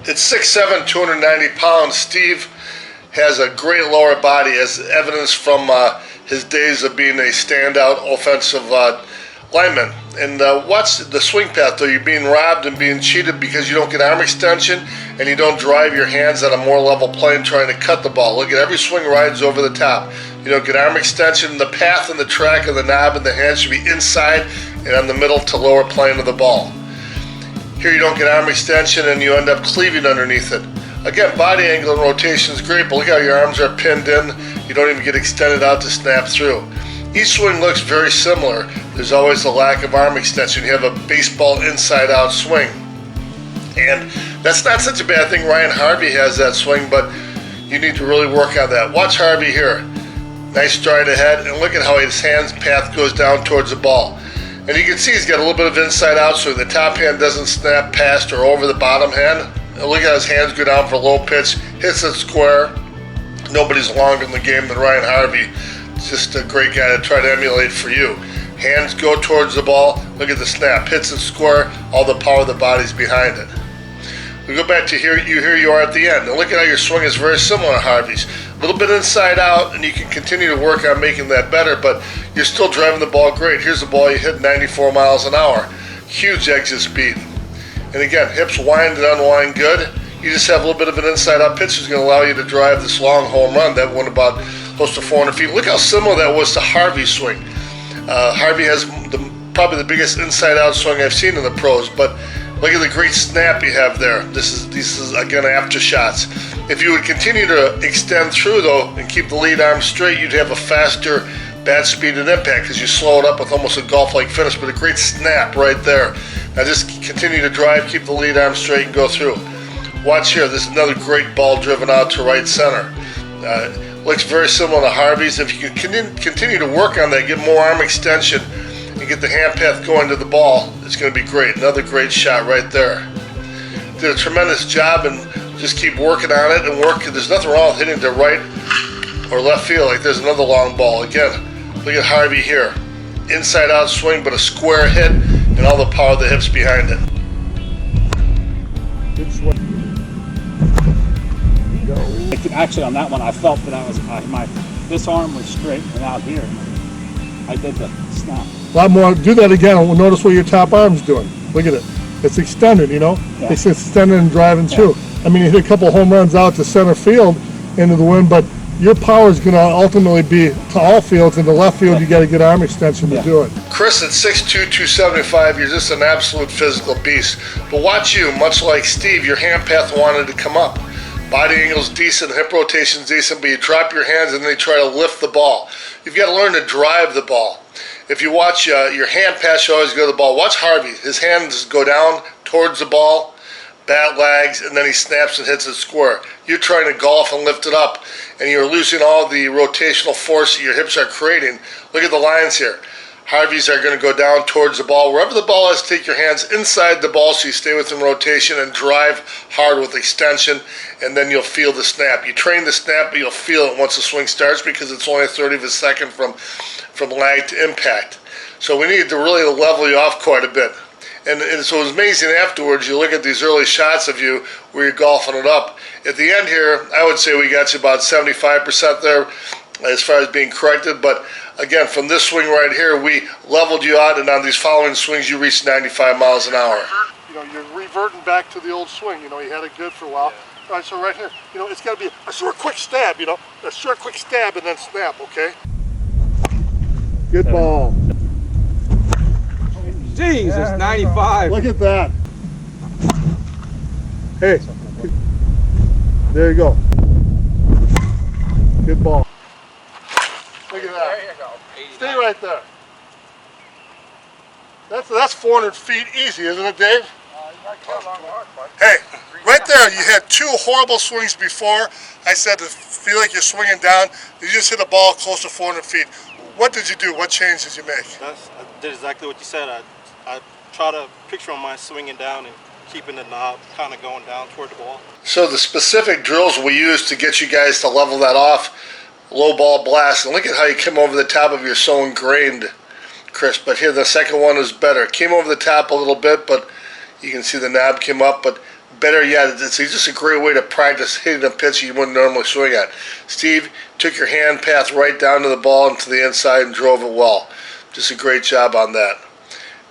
At 6'7", 290 pounds, Steve has a great lower body, as evidence from his days of being a standout offensive lineman. And watch the swing path, though. You're being robbed and being cheated because you don't get arm extension and you don't drive your hands on a more level plane trying to cut the ball. Look at every swing rides over the top. You don't get arm extension. The path and the track of the knob and the hand should be inside and on the middle to lower plane of the ball. Here you don't get arm extension and you end up cleaving underneath it. Again, body angle and rotation is great, but look how your arms are pinned in. You don't even get extended out to snap through. Each swing looks very similar. There's always a lack of arm extension. You have a baseball inside-out swing. And that's not such a bad thing. Ryan Harvey has that swing, but you need to really work on that. Watch Harvey here. Nice stride ahead, and look at how his hand's path goes down towards the ball. And you can see he's got a little bit of inside-out, so the top hand doesn't snap past or over the bottom hand. And look at his hands go down for a low pitch, hits it square. Nobody's longer in the game than Ryan Harvey. Just a great guy to try to emulate for you. Hands go towards the ball. Look at the snap. Hits it square. All the power of the body's behind it. We go back to here you are at the end. And look at how your swing is very similar to Harvey's. A little bit inside out, and you can continue to work on making that better, but you're still driving the ball great. Here's the ball you hit 94 miles an hour. Huge exit speed. And again, hips wind and unwind good. You just have a little bit of an inside-out pitch that's going to allow you to drive this long home run that went about close to 400 feet. Look how similar that was to Harvey's swing. Harvey has probably the biggest inside-out swing I've seen in the pros, but look at the great snap you have there. This is again after shots. If you would continue to extend through though and keep the lead arm straight, you'd have a faster bat speed and impact because you slow it up with almost a golf-like finish, but a great snap right there. Now just continue to drive, keep the lead arm straight and go through. Watch here, this is another great ball driven out to right center. Looks very similar to Harvey's. If you can continue to work on that, get more arm extension and get the hand path going to the ball, it's going to be great. Another great shot right there. Did a tremendous job, and just keep working on it and work. There's nothing wrong with hitting to right or left field. Like there's another long ball. Again, look at Harvey here. Inside out swing, but a square hit and all the power of the hips behind it. Good swing. Actually, on that one, I felt that I was this arm was straight, and out here, I did the snap. A lot more. Do that again. We'll notice what your top arm's doing. Look at it. It's extended. You know, yeah. It's extended and driving through. I mean, you hit a couple home runs out to center field into the wind, but your power is going to ultimately be to all fields. In the left field, you got to get arm extension to do it. Chris, at 6'2", 275, you're just an absolute physical beast. But watch you, much like Steve, your hand path wanted to come up. Body angle's decent, hip rotation's decent, but you drop your hands and then you try to lift the ball. You've got to learn to drive the ball. If you watch your hand pass, you always go to the ball. Watch Harvey. His hands go down towards the ball, bat lags, and then he snaps and hits it square. You're trying to golf and lift it up, and you're losing all the rotational force that your hips are creating. Look at the lines here. Harvey's are going to go down towards the ball. Wherever the ball is, take your hands inside the ball so you stay within rotation and drive hard with extension, and then you'll feel the snap. You train the snap, but you'll feel it once the swing starts because it's only a 30th of a second from lag to impact. So we need to really level you off quite a bit. And so it was amazing afterwards, you look at these early shots of you where you're golfing it up. At the end here, I would say we got you about 75% there as far as being corrected, but again, from this swing right here, we leveled you out, and on these following swings, you reached 95 miles an hour. You know, you're reverting back to the old swing. You know, you had it good for a while. Yeah. All right, so right here, you know, it's got to be a short, quick stab, you know, a short, quick stab and then snap, okay? Good ball. Jesus, 95. Look at that. Hey, there you go. Good ball. Look at that. There you go. Stay right there. That's 400 feet easy, isn't it, Dave? Hey, right there, you had two horrible swings before. I said to feel like you're swinging down. You just hit a ball close to 400 feet. What did you do? What change did you make? I did exactly what you said. I try to picture on my swinging down and keeping the knob kind of going down toward the ball. So the specific drills we use to get you guys to level that off, low ball blast, and look at how you came over the top of your so ingrained, Chris. But here the second one is better. Came over the top a little bit, but you can see the knob came up. But Better yet, it's just a great way to practice hitting a pitch you wouldn't normally swing at. Steve took your hand path right down to the ball and to the inside and drove it well. Just a great job on that.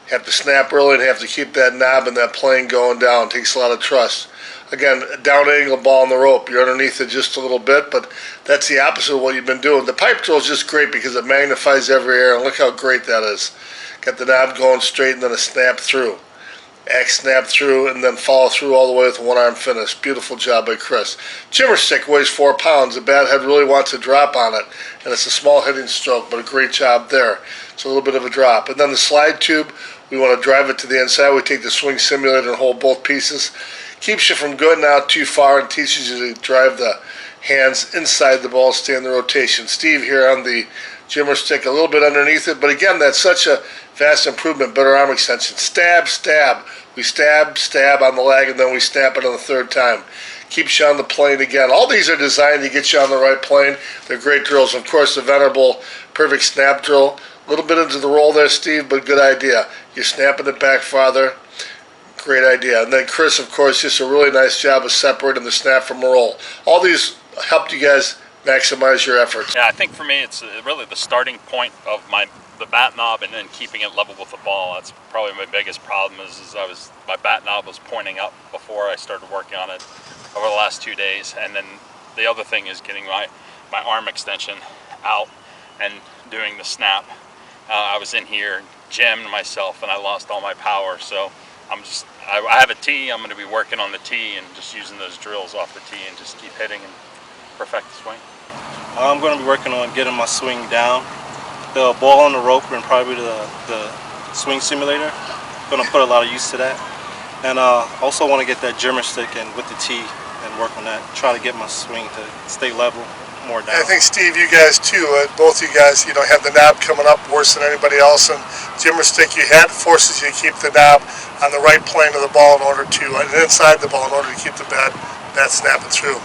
Have to snap early and have to keep that knob and that plane going down. It takes a lot of trust. Again, a down angle ball on the rope. You're underneath it just a little bit, but that's the opposite of what you've been doing. The pipe drill is just great because it magnifies every area, and look how great that is. Got the knob going straight and then a snap through. Axe snap through and then follow through all the way with a one-arm finish. Beautiful job by Chris. Jimmer stick weighs 4 pounds. The bat head really wants to drop on it, and it's a small hitting stroke, but a great job there. It's a little bit of a drop. And then the slide tube, we want to drive it to the inside. We take the swing simulator and hold both pieces. Keeps you from going out too far and teaches you to drive the hands inside the ball, stay in the rotation. Steve here on the Jimmer stick, a little bit underneath it, but again, that's such a vast improvement. Better arm extension. Stab, stab. We stab, stab on the leg, and then we snap it on the third time. Keeps you on the plane again. All these are designed to get you on the right plane. They're great drills. Of course, the venerable perfect snap drill. A little bit into the roll there, Steve, but good idea. You're snapping it back farther. Great idea. And then Chris, of course, just a really nice job of separating the snap from a roll. All these helped you guys maximize your efforts. Yeah, I think for me it's really the starting point of the bat knob and then keeping it level with the ball. That's probably my biggest problem is my bat knob was pointing up before I started working on it over the last 2 days. And then the other thing is getting my arm extension out and doing the snap. I was in here, jammed myself, and I lost all my power. So I have a tee. I'm going to be working on the tee and just using those drills off the tee and just keep hitting and perfect the swing. I'm going to be working on getting my swing down. The ball on the rope and probably the swing simulator. Going to put a lot of use to that. And also want to get that Jimmer stick and with the tee and work on that. Try to get my swing to stay level, more down. I think, Steve, you guys too, both you guys, have the knob coming up worse than anybody else, and Jimmer stick you had forces you to keep the knob on the right plane of the ball in order to, and inside the ball in order to keep the bat snapping through.